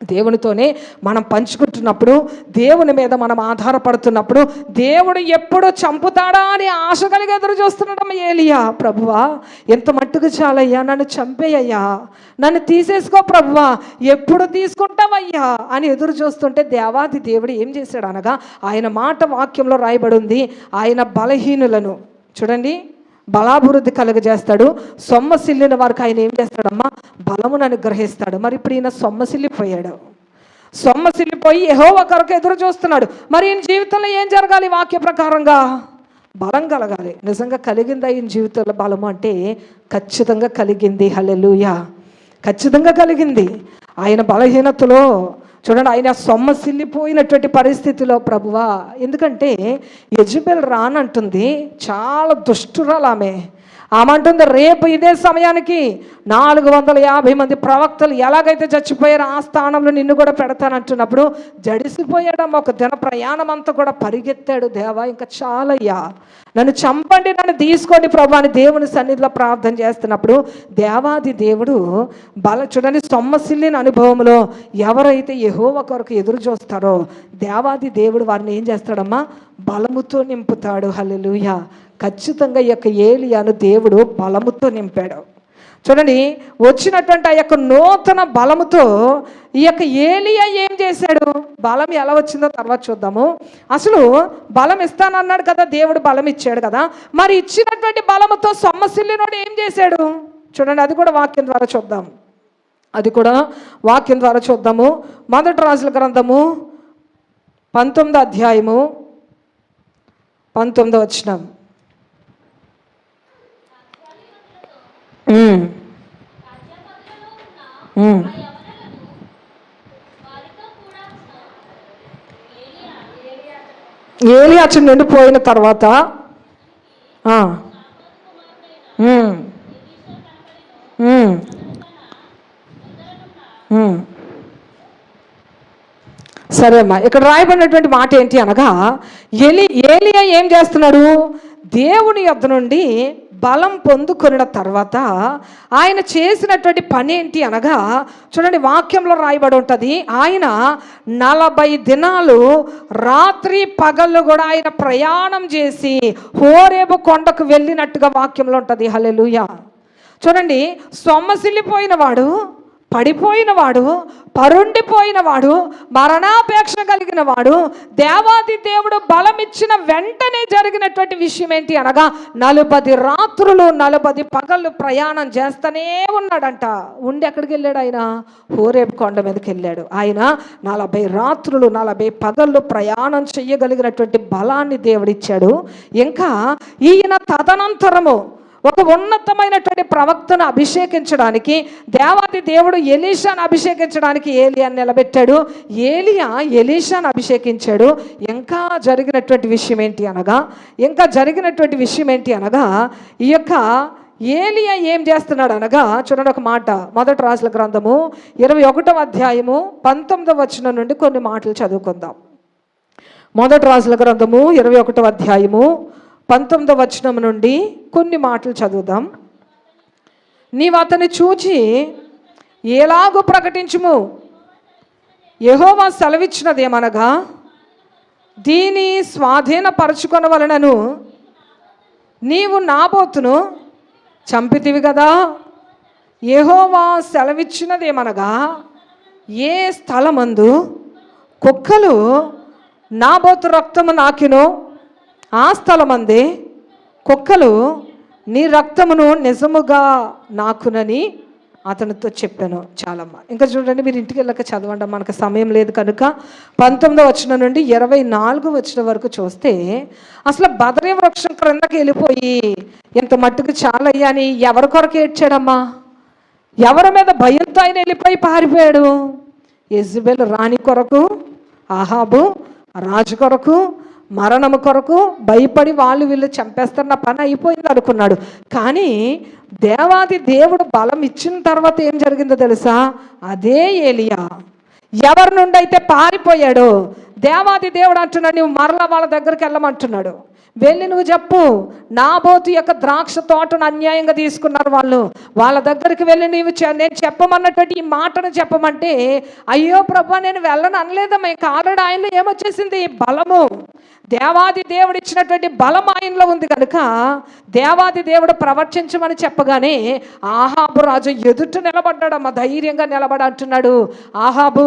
దేవునితోనే మనం పంచుకుంటున్నప్పుడు, దేవుని మీద మనం ఆధారపడుతున్నప్పుడు దేవుడు ఎప్పుడు చంపుతాడా అని ఆశ కలిగి ఎదురు చూస్తున్నాడమ్మ ఏలియా. ప్రభువా ఎంత మట్టుకు చాలయ్యా, నన్ను చంపేయ్యా, నన్ను తీసేసుకో ప్రభువా, ఎప్పుడు తీసుకుంటావయ్యా అని ఎదురు చూస్తుంటే దేవాది దేవుడు ఏం చేశాడు అనగా, ఆయన మాట వాక్యంలో రాయబడి ఉంది, ఆయన బలహీనులను చూడండి బలాభివృద్ధి కలుగజేస్తాడు. సొమ్మసిల్లిన వారికి ఆయన ఏం చేస్తాడమ్మా? బలమును అనుగ్రహిస్తాడు. మరి ఇప్పుడు ఈయన సొమ్మసిల్లిపోయాడు. సొమ్మసిల్లిపోయి యెహోవా కొరకు ఎదురు చూస్తున్నాడు. మరి ఈయన జీవితంలో ఏం జరగాలి? వాక్య ప్రకారంగా బలం కలగాలి. నిజంగా కలిగిందా ఈయన జీవితంలో బలము అంటే? ఖచ్చితంగా కలిగింది. హల్లెలూయా. ఖచ్చితంగా కలిగింది. ఆయన బలహీనతలో చూడండి, ఆయన సొమ్మసిల్లిపోయినటువంటి పరిస్థితిలో ప్రభువా, ఎందుకంటే యెజబెల్ రానంటుంది, చాలా దుష్టురాలు ఆమె. అంటుంది రేపు ఇదే సమయానికి 450 మంది ప్రవక్తలు ఎలాగైతే చచ్చిపోయారో ఆ స్థానంలో నిన్ను కూడా పెడతానంటున్నప్పుడు జడిసిపోయాడమ్మ. ఒక దిన ప్రయాణం అంతా కూడా పరిగెత్తాడు. దేవా ఇంకా చాలయ్యా, నన్ను చంపండి, నన్ను తీసుకోండి ప్రభు అని దేవుని సన్నిధిలో ప్రార్థన చేస్తున్నప్పుడు దేవాది దేవుడు చూడండి సొమ్మసిల్లిన అనుభవంలో ఎవరైతే యెహోవా కొరకు ఎదురు చూస్తారో దేవాది దేవుడు వారిని ఏం చేస్తాడమ్మా? బలముతో నింపుతాడు. హల్లెలూయా. ఖచ్చితంగా ఈ యొక్క ఏలియాను దేవుడు బలముతో నింపాడు. చూడండి, వచ్చినటువంటి ఆ యొక్క నూతన బలముతో ఈ యొక్క ఏలియా ఏం చేశాడు? బలం ఎలా వచ్చిందో తర్వాత చూద్దాము. అసలు బలం ఇస్తానన్నాడు కదా దేవుడు, బలం ఇచ్చాడు కదా. మరి ఇచ్చినటువంటి బలముతో సొమ్మసిల్లినోడు ఏం చేశాడు? చూడండి, అది కూడా వాక్యం ద్వారా చూద్దాం. మొదటి రాజుల గ్రంథము 19వ అధ్యాయము 19వ వచనం. ఏలియా నుండి పోయిన తర్వాత సరే అమ్మా, ఇక్కడ రాయబడినటువంటి మాట ఏంటి అనగా, ఏలియా ఏం చేస్తున్నాడు? దేవుని యొద్ద నుండి బలం పొందుకొనిన తర్వాత ఆయన చేసినటువంటి పని ఏంటి అనగా, చూడండి వాక్యంలో రాయబడి ఉంటుంది, ఆయన 40 దినాలు రాత్రి పగళ్ళు కూడా ఆయన ప్రయాణం చేసి హోరేబు కొండకు వెళ్ళినట్టుగా వాక్యంలో ఉంటుంది. హల్లెలూయా. చూడండి, సొమ్మసిల్లిపోయిన వాడు, పడిపోయిన వాడు, పరుండిపోయిన వాడు, మరణాపేక్ష కలిగిన వాడు, దేవాది దేవుడు బలం ఇచ్చిన వెంటనే జరిగినటువంటి విషయం ఏంటి అనగా 40 రాత్రులు 40 పగళ్ళు ప్రయాణం చేస్తూనే ఉన్నాడంట. ఉండి ఎక్కడికి వెళ్ళాడు? ఆయన హోరేబు కొండ మీదకి వెళ్ళాడు. ఆయన 40 రాత్రులు 40 పగళ్ళు ప్రయాణం చేయగలిగినటువంటి బలాన్ని దేవుడిచ్చాడు. ఇంకా ఈయన తదనంతరము ఒక ఉన్నతమైనటువంటి ప్రవక్తను అభిషేకించడానికి దేవాది దేవుడు ఎలీషాను అభిషేకించడానికి ఏలియాను నిలబెట్టాడు. ఏలియా ఎలీషాను అభిషేకించాడు. ఇంకా జరిగినటువంటి విషయం ఏంటి అనగా ఈ యొక్క ఏలియా ఏం చేస్తున్నాడు అనగా, చూడండి ఒక మాట, మొదటి రాజుల గ్రంథము 21వ అధ్యాయము 19వ వచనం నుండి కొన్ని మాటలు చదువుకుందాం. మొదటి రాజుల గ్రంథము 21వ అధ్యాయము 19వ వచనం నుండి కొన్ని మాటలు చదువుదాం. నీవు అతన్ని చూచి ఎలాగూ ప్రకటించుము, యెహోవా సెలవిచ్చినదేమనగా దీని స్వాధీనపరచుకొనవలెనను నీవు నాబోతును చంపితివి కదా. యెహోవా సెలవిచ్చినదేమనగా ఏ స్థలమందు కుక్కలు నాబోతు రక్తము నాకినో ఆ స్థలమందే కుక్కలు నీ రక్తమును నిజముగా నాకునని అతనితో చెప్పాను. చాలమ్మ, ఇంకా చూడండి, మీరు ఇంటికి వెళ్ళక చదవండి, మనకు సమయం లేదు కనుక. 19వ వచనం నుండి 24వ వచనం వరకు చూస్తే అసలు బదరీ వృక్షం క్రిందకి వెళ్ళిపోయి ఎంత మట్టుకు చాలయ్యా అని ఎవరి కొరకు ఏడ్చాడమ్మా? ఎవరి మీద భయంతో ఆయన వెళ్ళిపోయి పారిపోయాడు? యెజబెలు రాణి కొరకు, ఆహాబు రాజు కొరకు, మరణము కొరకు భయపడి వాళ్ళు వీళ్ళు చంపేస్తారు, నా పని అయిపోయింది అనుకున్నాడు. కానీ దేవాది దేవుడు బలం ఇచ్చిన తర్వాత ఏం జరిగిందో తెలుసా? అదే ఏలియా ఎవరి నుండి అయితే పారిపోయాడో దేవాది దేవుడు అంటున్నాడు, నువ్వు మరలా వాళ్ళ దగ్గరికి వెళ్ళమంటున్నాడు. వెళ్ళి నువ్వు చెప్పు, నాబోతు యొక్క ద్రాక్ష తోటను అన్యాయంగా తీసుకున్నారు వాళ్ళు, వాళ్ళ దగ్గరికి వెళ్ళి నేను చెప్పమన్నటువంటి ఈ మాటను చెప్పమంటే, అయ్యో ప్రభా నేను వెళ్ళను అనలేదమ్మా. ఇంకా ఆల్రెడీ ఆయనలో ఏమొచ్చేసింది? బలము. దేవాది దేవుడు ఇచ్చినటువంటి బలం ఆయనలో ఉంది కనుక దేవాది దేవుడు ప్రవర్తించమని చెప్పగానే ఆహాబు రాజు ఎదుట నిలబడ్డాడమ్మా, ధైర్యంగా నిలబడి అంటున్నాడు, ఆహాబు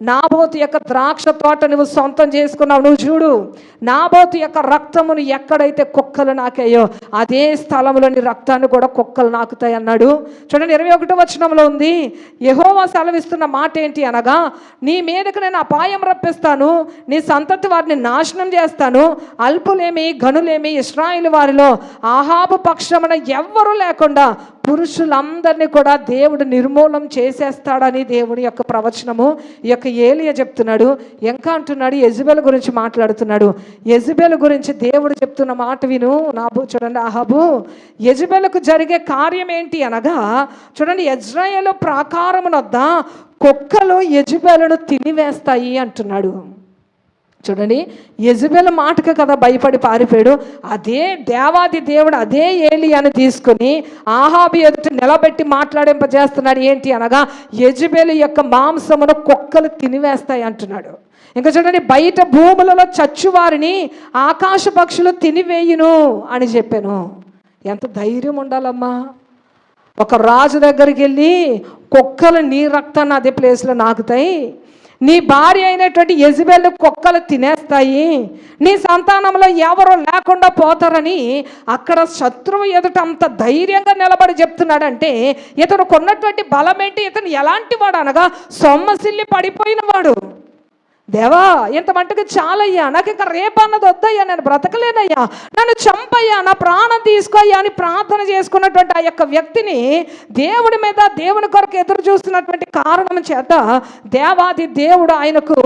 నాబోతు యొక్క ద్రాక్ష తోట నువ్వు సొంతం చేసుకున్నావు, నువ్వు చూడు నాబోతు యొక్క రక్తమును ఎక్కడైతే కుక్కలు నాకాయో అదే స్థలంలోని రక్తాన్ని కూడా కుక్కలు నాకుతాయి అన్నాడు. చూడండి, 21వ వచనంలో ఉంది, యెహోవా సెలవిస్తున్న మాట ఏంటి అనగా నీ మీదకు నేను అపాయం రప్పిస్తాను, నీ సంతతి వారిని నాశనం చేస్తాను, అల్పులేమి గనులేమి ఇశ్రాయేలు వారిలో ఆహాబు పక్షమున ఎవ్వరూ లేకుండా పురుషులందరినీ కూడా దేవుడు నిర్మూలం చేసేస్తాడని దేవుని యొక్క ప్రవచనము ఈ యొక్క ఏలియా చెప్తున్నాడు. ఇంకా అంటున్నాడు, యెజబెలు గురించి మాట్లాడుతున్నాడు. యెజబెలు గురించి దేవుడు చెప్తున్న మాట విను. చూడండి, ఆహాబు యెజబెలుకు జరిగే కార్యం ఏంటి అనగా, చూడండి, యెజ్రెయేలు ప్రాకారమునొద్ద కుక్కలు యెజబెలును తినివేస్తాయి అంటున్నాడు. చూడండి, యెజబెలు మాటకు కదా భయపడి పారిపోయాడు. అదే దేవాది దేవుడు అదే ఏలియాను తీసుకుని ఆహాబు ఎదుట నిలబెట్టి మాట్లాడింపజేస్తున్నాడు. ఏంటి అనగా యెజబెలు యొక్క మాంసమును కుక్కలు తినివేస్తాయి అంటున్నాడు. ఇంకా చూడండి, బయట భూములలో చచ్చువారిని ఆకాశ పక్షులు తినివేయును అని చెప్పాను. ఎంత ధైర్యం ఉండాలమ్మా! ఒక రాజు దగ్గరికి వెళ్ళి కుక్కలు నీ రక్తాన్ని అదే ప్లేస్లో నాకుతాయి, నీ భార్య అయినటువంటి యెజబెలు కుక్కలు తినేస్తాయి, నీ సంతానంలో ఎవరు లేకుండా పోతారని అక్కడ శత్రువు ఎదుట అంత ధైర్యంగా నిలబడి చెప్తున్నాడంటే ఇతను కొన్నటువంటి బలం ఏంటి? ఇతను ఎలాంటి వాడు అనగా సొమ్మసిల్లి పడిపోయిన వాడు. దేవా ఇంత మట్టుకు చాలయ్యా, నాకు ఇంకా రేపన్నది వద్దయ్యా, నేను బ్రతకలేనయ్యా, నన్ను చంపయ్యా, నా ప్రాణం తీసుకోయ్యా అని ప్రార్థన చేసుకున్నటువంటి ఆ యొక్క వ్యక్తిని దేవుడి మీద దేవుని కొరకు ఎదురు చూస్తున్నటువంటి కారణం చేత దేవాది దేవుడు ఆయనకు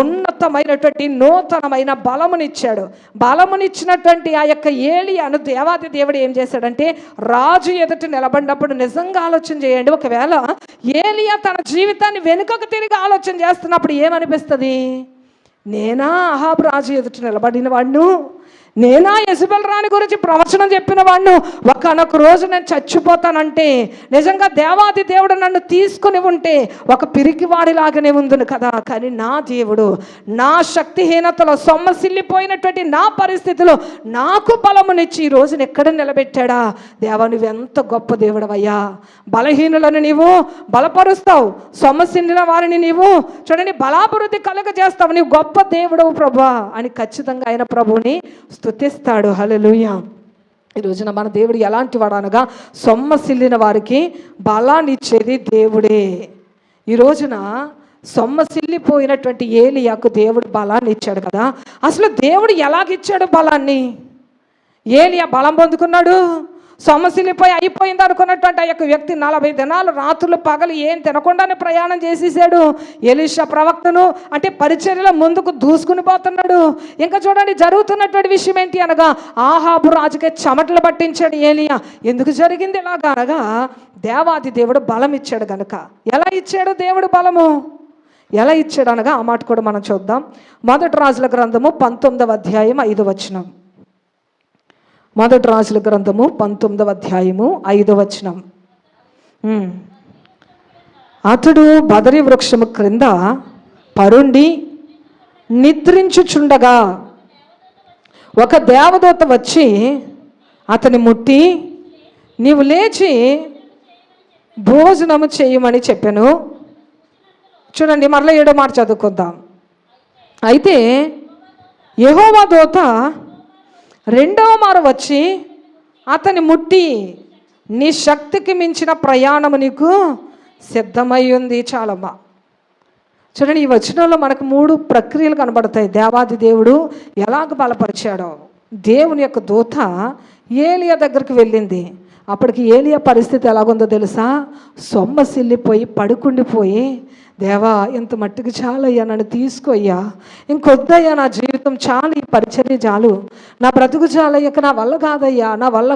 ఉన్నతమైనటువంటి నూతనమైన బలమునిచ్చాడు. బలమునిచ్చినటువంటి ఆ యొక్క ఏలియాను దేవాది దేవుడు ఏం చేశాడంటే రాజు ఎదుట నిలబడినప్పుడు నిజంగా ఆలోచన చేయండి, ఒకవేళ ఏలియా తన జీవితాన్ని వెనుకకు తిరిగి ఆలోచన చేస్తున్నప్పుడు ఏమనిపిస్తుంది? నేనా అహాబు రాజు ఎదుట నిలబడిన వాడిను, నేనా యెజబెలు రాణి గురించి ప్రవచనం చెప్పిన వాడిను, ఒకనొక రోజు నేను చచ్చిపోతానంటే నిజంగా దేవాది దేవుడు నన్ను తీసుకుని ఉంటే ఒక పిరికివాడిలాగానే ఉందును కదా. కానీ నా దేవుడు నా శక్తిహీనతలో సొమ్మసిల్లిపోయినటువంటి నా పరిస్థితిలో నాకు బలమునిచ్చి ఈ రోజున ఎక్కడ నిలబెట్టాడా? దేవా నువ్వెంత గొప్ప దేవుడవయ్యా, బలహీనులను నీవు బలపరుస్తావు, సొమ్మసిల్లిన వారిని నీవు చూడండి బలాభివృద్ధి కలుగజేస్తావు, నీవు గొప్ప దేవుడవు ప్రభువా అని ఖచ్చితంగా ఆయన ప్రభువుని స్తుతిస్తాడు. హల్లెలూయా. ఈ రోజున మన దేవుడు ఎలాంటి వాడు అనగా సొమ్మసిల్లిన వారికి బలాన్ని ఇచ్చేది దేవుడే. ఈ రోజున సొమ్మసిల్లిపోయినటువంటి ఏలియాకు దేవుడు బలాన్ని ఇచ్చాడు కదా. అసలు దేవుడు ఎలాగిచ్చాడు బలాన్ని? ఏలియా బలం పొందుకున్నాడు, సొమ్మసిల్లిపోయి అయిపోయింది అనుకున్నటువంటి ఆ యొక్క వ్యక్తి 40 దినాలు రాత్రులు పగలు ఏం తినకుండానే ప్రయాణం చేసేసాడు. ఎలీషా ప్రవక్తను అంటే పరిచర్యలో ముందుకు దూసుకుని పోతున్నాడు. ఇంకా చూడండి జరుగుతున్నటువంటి విషయం ఏంటి అనగా ఆహాబు రాజుకే చెమటలు పట్టించాడు ఏలియా. ఎందుకు జరిగింది ఇలాగా అనగా దేవాది దేవుడు బలం ఇచ్చాడు కనుక. ఎలా ఇచ్చాడు దేవుడు బలము? ఎలా ఇచ్చాడు అనగా ఆ మాట కూడా మనం చూద్దాం. 1 రాజుల గ్రంథము 19వ అధ్యాయం 5వ వచనం. మొదటి రాజుల గ్రంథము 19వ అధ్యాయము 5వ వచనం. అతడు బదరి వృక్షము క్రింద పరుండి నిద్రించుచుండగా ఒక దేవదూత వచ్చి అతని ముట్టి, నీవు లేచి భోజనము చేయమని చెప్పాను. చూడండి, మరలా 7వ మాట చదువుకుందాం. అయితే యెహోవా దూత 2వ మారు వచ్చి అతని ముట్టి, నీ శక్తికి మించిన ప్రయాణము నీకు సిద్ధమై ఉంది. చాలమ్మా. చూడండి, ఈ వచనంలో మనకు 3 ప్రక్రియలు కనబడతాయి. దేవాది దేవుడు ఎలాగ బలపరిచాడో. దేవుని యొక్క దూత ఏలియా దగ్గరికి వెళ్ళింది. అప్పటికి ఏలియా పరిస్థితి ఎలాగుందో తెలుసా? సొమ్మసిల్లిపోయి పడుకుండిపోయి, దేవా ఇంత మట్టికి చాలయ్యా, నన్ను తీసుకోయ్యా, ఇంకొద్దయ్యా, నా జీవితం చాలు, ఈ పరిచర్య చాలు, నా బ్రతుకు చాలయ్యాక నా వల్ల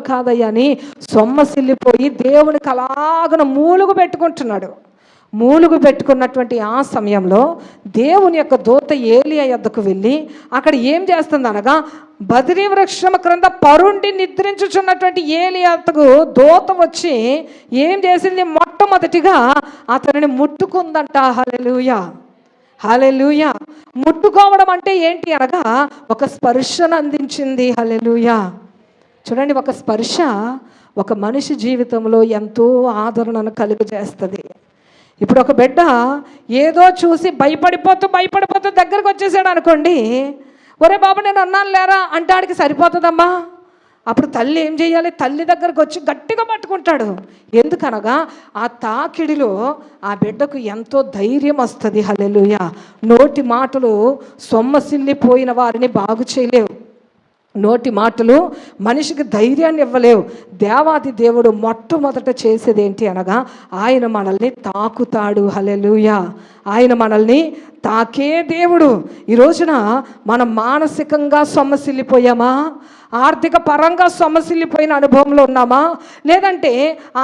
కాదయ్యా అని సొమ్మసిల్లిపోయి దేవునికి అలాగన మూలుగు పెట్టుకున్నటువంటి ఆ సమయంలో దేవుని యొక్క దూత ఏలియా యొద్దకు వెళ్ళి అక్కడ ఏం చేస్తుంది అనగా, బదరీ వృక్షం క్రింద పరుండి నిద్రించుచున్నటువంటి ఏలియాకు దూత వచ్చి ఏం చేసింది? మొట్టమొదటిగా అతనిని ముట్టుకుందంట. హల్లెలూయా, హల్లెలూయా. ముట్టుకోవడం అంటే ఏంటి అనగా ఒక స్పర్శను అందించింది. హల్లెలూయా. చూడండి, ఒక స్పర్శ ఒక మనిషి జీవితంలో ఎంతో ఆదరణను కలుగజేస్తుంది. ఇప్పుడు ఒక బిడ్డ ఏదో చూసి భయపడిపోతూ దగ్గరకు వచ్చేసాడు అనుకోండి, ఒరే బాబు నేను అన్నాను లేరా అంటే ఆడికి సరిపోతుందమ్మా. అప్పుడు తల్లి ఏం చేయాలి? తల్లి దగ్గరకు వచ్చి గట్టిగా పట్టుకుంటాడు. ఎందుకనగా ఆ తాకిడిలో ఆ బిడ్డకు ఎంతో ధైర్యం వస్తుంది. హల్లెలూయా. నోటి మాటలు సొమ్మసిల్లిపోయిన వారిని బాగు చేయలేవు. నోటి మాటలు మనిషికి ధైర్యాన్ని ఇవ్వలేవు. దేవాది దేవుడు మొట్టమొదట చేసేది ఏంటి అనగా ఆయన మనల్ని తాకుతాడు. హల్లెలూయా. ఆయన మనల్ని తాకే దేవుడు. ఈ రోజున మనం మానసికంగా సొమ్మసిల్లిపోయామా? ఆర్థిక పరంగా సొమ్మసిల్లిపోయిన అనుభవంలో ఉన్నామా? లేదంటే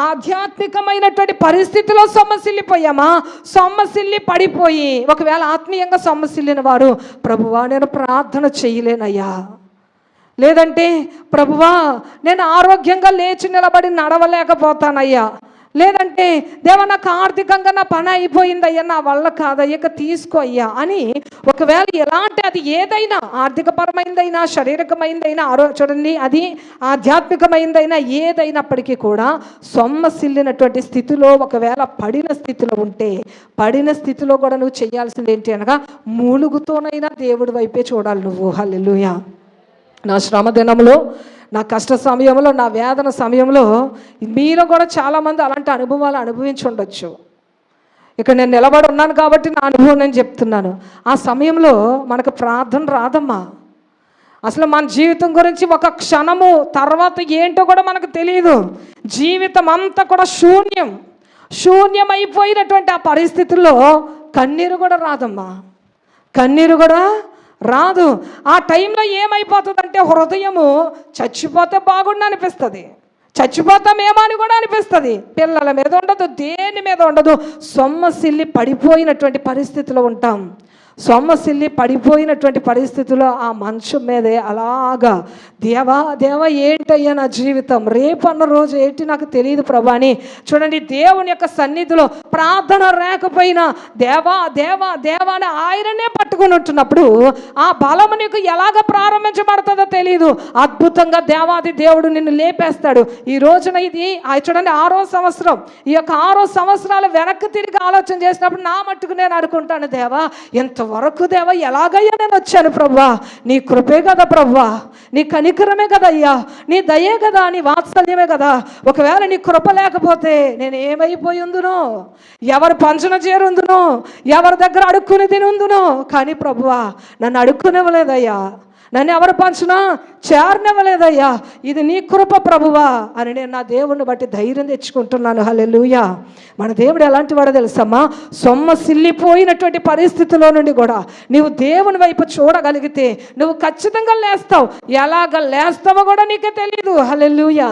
ఆధ్యాత్మికమైనటువంటి పరిస్థితిలో సొమ్మసిల్లిపోయామా? సొమ్మసిల్లి పడిపోయి ఒకవేళ ఆత్మీయంగా సొమ్మసిల్లిన వారు, ప్రభువా నేను ప్రార్థన చేయలేనయ్యా, లేదంటే ప్రభువా నేను ఆరోగ్యంగా లేచి నిలబడి నడవలేకపోతానయ్యా, లేదంటే దేవా నాకు ఆర్థికంగా నా పని అయిపోయిందయ్యా, నా వల్ల కాదయ్యా, ఇక తీసుకో అయ్యా అని ఒకవేళ ఎలాంటి అది ఏదైనా ఆర్థికపరమైందైనా శారీరకమైందైనా చూడండి అది ఆధ్యాత్మికమైందైనా ఏదైనప్పటికీ కూడా సొమ్మసిల్లినటువంటి స్థితిలో ఒకవేళ పడిన స్థితిలో ఉంటే, పడిన స్థితిలో కూడా నువ్వు చేయాల్సింది ఏంటి అనగా మూలుగుతోనైనా దేవుడి వైపే చూడాలి నువ్వు. హల్లెలూయా. నా శ్రమ దినంలో, నా కష్ట సమయంలో, నా వేదన సమయంలో మీలో కూడా చాలామంది అలాంటి అనుభవాలు అనుభవించి ఉండొచ్చు. ఇక్కడ నేను నిలబడి ఉన్నాను కాబట్టి నా అనుభవం నేను చెప్తున్నాను. ఆ సమయంలో మనకు ప్రార్థన రాదమ్మా. అసలు మన జీవితం గురించి ఒక క్షణము తర్వాత ఏంటో కూడా మనకు తెలియదు. జీవితం అంతా కూడా శూన్యమైపోయినటువంటి ఆ పరిస్థితుల్లో కన్నీరు కూడా రాదమ్మా. కన్నీరు కూడా రాదు. ఆ టైంలో ఏమైపోతుందంటే హృదయము చచ్చిపోతే బాగుండు అనిపిస్తుంది, చచ్చిపోతామేమో అని కూడా అనిపిస్తుంది. పిల్లల మీద ఉండదు, దేని మీద ఉండదు, సొమ్మసిల్లి పడిపోయినటువంటి పరిస్థితిలో ఉంటాం. సొమ్మసిల్లి పడిపోయినటువంటి పరిస్థితుల్లో ఆ మంచం మీదే అలాగా దేవా ఏంటయ్యా నా జీవితం, రేపు అన్న రోజు ఏంటి నాకు తెలియదు ప్రభా అని చూడండి దేవుని యొక్క సన్నిధిలో ప్రార్థన లేకపోయినా దేవా అని ఆయననే పట్టుకుని ఉంటున్నప్పుడు ఆ బలము నీకు ఎలాగ ప్రారంభించబడుతుందో తెలియదు. అద్భుతంగా దేవాది దేవుడు నిన్ను లేపేస్తాడు. ఈ రోజున ఇది చూడండి 6వ సంవత్సరం. ఈ యొక్క 6 సంవత్సరాలు వెనక్కి తిరిగి ఆలోచన చేసినప్పుడు నా మట్టుకు నేను అనుకుంటాను, దేవా ఎంతవరకు దేవా ఎలాగయ్యా నేను వచ్చాను ప్రభువా, నీ కృపే కదా ప్రభువా, నీ కనికరమే కదయ్యా, నీ దయే కదా, నీ వాత్సల్యమే కదా. ఒకవేళ నీ కృప లేకపోతే నేను ఏమైపోయి ఉందునో, ఎవరు పంచన చేరుందునో, ఎవరి దగ్గర అడుక్కుని తినుందునో. కానీ ప్రభువా నన్ను అడుక్కునివ్వలేదయ్యా, నన్ను ఎవరు పంచినా చేరనివ్వలేదయ్యా, ఇది నీ కృప ప్రభువా అని నేను నా దేవుడిని బట్టి ధైర్యం తెచ్చుకుంటున్నాను. హల్లెలూయా. మన దేవుడు ఎలాంటి వాడో తెలుసమ్మా? సొమ్మసిల్లిపోయినటువంటి పరిస్థితిలో నుండి కూడా నీవు దేవుని వైపు చూడగలిగితే నువ్వు ఖచ్చితంగా లేస్తావు. ఎలాగ లేస్తావో కూడా నీకే తెలీదు. హల్లెలూయా.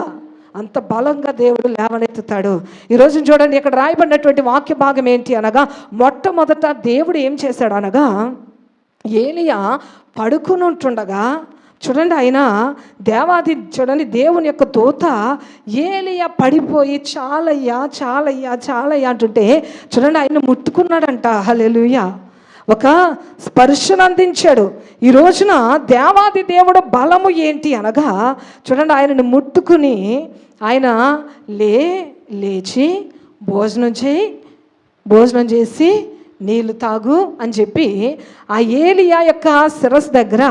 అంత బలంగా దేవుడు లేవనెత్తుతాడు. ఈరోజు చూడండి ఇక్కడ రాయబడినటువంటి వాక్య భాగం ఏంటి అనగా, మొట్టమొదట దేవుడు ఏం చేశాడు అనగా, ఏలియా పడుకుని ఉంటుండగా చూడండి, ఆయన చూడండి, దేవుని యొక్క దూత ఏలియా పడిపోయి చాలయ్యా చాలయ్యా చాలయ్యా అంటుంటే చూడండి, ఆయన ముట్టుకున్నాడంట. హల్లెలూయా. ఒక స్పర్శను అందించాడు. ఈ రోజున దేవాది దేవుడు బలము ఏంటి అనగా చూడండి, ఆయనను ముట్టుకుని ఆయన లేచి భోజనం చేసి నీళ్ళు తాగు అని చెప్పి ఆ ఏలియా యొక్క శిరస్సు దగ్గర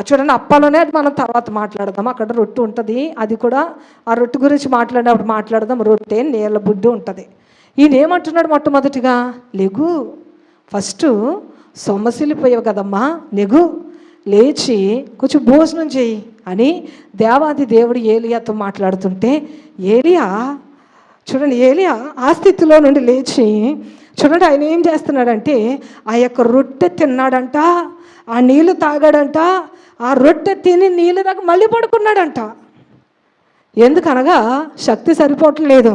చూడండి, అప్పలోనే అది మనం తర్వాత మాట్లాడదాం. అక్కడ రొట్టె ఉంటుంది, అది కూడా ఆ రొట్టె గురించి మాట్లాడినప్పుడు మాట్లాడదాం. రొట్టె నీళ్ళ బుడ్డి ఉంటుంది. ఈయన ఏమంటున్నాడు? మొట్టమొదటిగా లెగు, ఫస్ట్ సొమ్మసిల్లిపోయావు కదమ్మా, లెగు, లేచి కొంచెం భోజనం చేయి అని దేవాది దేవుడు ఏలియాతో మాట్లాడుతుంటే ఏలియా ఆ స్థితిలో నుండి లేచి చూడండి, ఆయన ఏం చేస్తున్నాడంటే ఆ యొక్క రొట్టె తిన్నాడంట, ఆ నీళ్ళు తాగాడంట, ఆ రొట్టె తిని నీళ్ళు దాకా మళ్ళీ పడుకున్నాడంట. ఎందుకనగా శక్తి సరిపోవట్లేదు,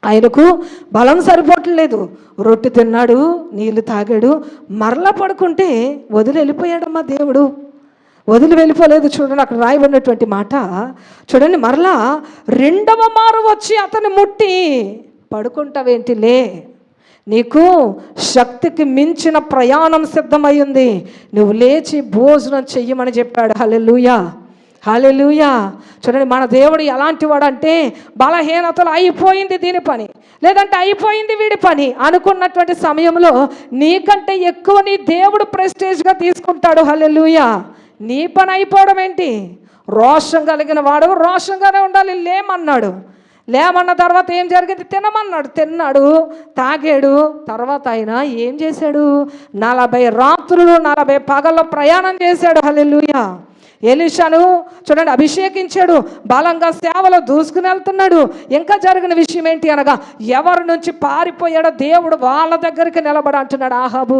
ఆయనకు బలం సరిపోవట్లేదు. రొట్టె తిన్నాడు, నీళ్ళు తాగాడు, మరలా పడుకుంటే వదిలి వెళ్ళిపోయాడమ్మా దేవుడు. వదిలి వెళ్ళిపోలేదు. చూడండి, అక్కడ రాయబడినటువంటి మాట చూడండి, మరలా రెండవ మారు వచ్చి అతన్ని ముట్టి పడుకుంటావేంటిలే, నీకు శక్తికి మించిన ప్రయాణం సిద్ధమయ్యింది, నువ్వు లేచి భోజనం చెయ్యమని చెప్పాడు. హల్లెలూయా, హల్లెలూయా. చూడండి, మన దేవుడు ఎలాంటి వాడంటే బలహీనతలు అయిపోయింది దీని పని, లేదంటే అయిపోయింది వీడి పని అనుకున్నటువంటి సమయంలో నీకంటే ఎక్కువ నీ దేవుడు ప్రెస్టేజ్గా తీసుకుంటాడు. హల్లెలూయా. నీ పని అయిపోవడం ఏంటి? రోషం కలిగిన వాడు రోషంగానే ఉండాలి. లేమన్న తర్వాత ఏం జరిగింది? తినమన్నాడు, తిన్నాడు, తాగాడు. తర్వాత ఆయన ఏం చేశాడు? 40 రాత్రులు 40 పగల్లో ప్రయాణం చేశాడు. హల్లెలూయా. ఎలీషాను చూడండి అభిషేకించాడు, బలంగా సేవలో దూసుకుని వెళ్తున్నాడు. ఇంకా జరిగిన విషయం ఏంటి అనగా ఎవరి నుంచి పారిపోయాడో దేవుడు వాళ్ళ దగ్గరికి నిలబడి అంటున్నాడు, ఆహాబు